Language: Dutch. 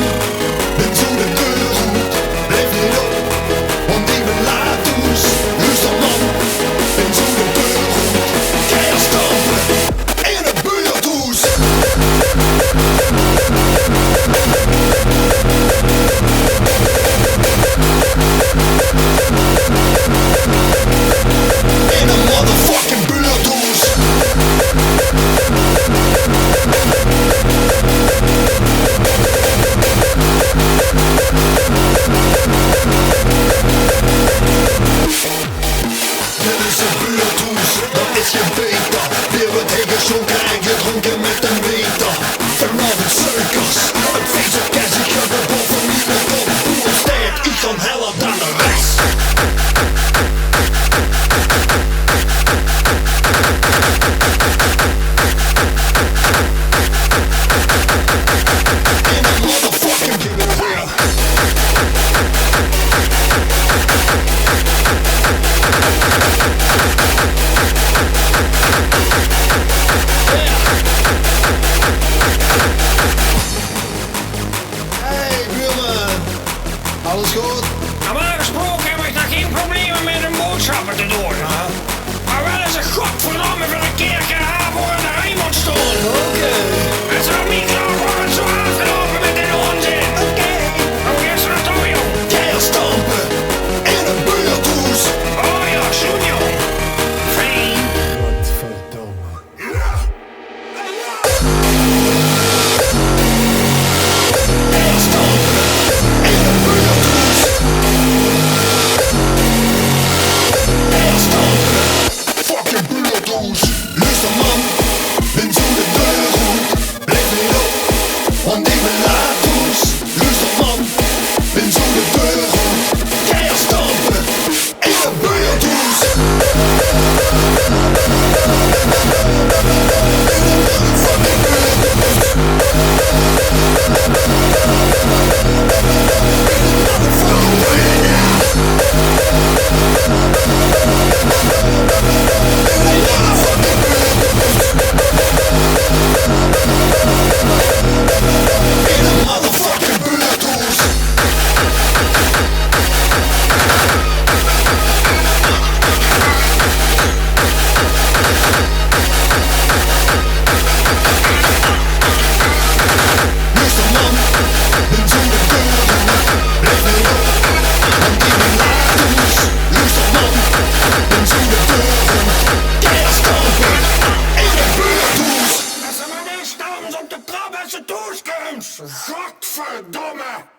man, bin zu de deur goed, leef niet op, want ik ben laat dus. Luisterman, bin zu de deur goed, keihard stampen in het buurthuis. In een motherfucking buurthuis. Dit is een buurthuis, dat is geen beter. Weer wordt hier geschonken en gedronken met een meter. Vanavond zeukers, het feest op kerst, ik heb het bol van niemand op. Hoe sterk, ik kan heller dan de rest. In een motherfucking giveaway. Hey buurman, alles goed? Normaal gesproken heb ik daar geen problemen met een boodschappen te doen. Maar wel eens een godverdomme voor een keer gehaald worden de Rijnmond stoel. Oké. Het zou niet graag worden zo afgelopen met dit onzin. Hoe is het toch, joh? Keihard stampen in een buurthuis. Oh ja, zoen, joh. Fijn. Godverdomme. Keihard stampen in een buurthuis. Keihard stampen, fucking buurthuis. Luister man, bin zu de deur goed, leef niet op, want ik ben laat dus. Luister man, bin zu de deur goed, keihard stampen in een buurthuis. In een motherfucking buurthuis. Luister man, bin zu de deur goed, leef niet op, want ik ben laat dus. Luister man, bin zu de deur goed, keihard stampen in een buurthuis. Als ze maar weer staan op de trap als ze toeskomt. Godverdomme.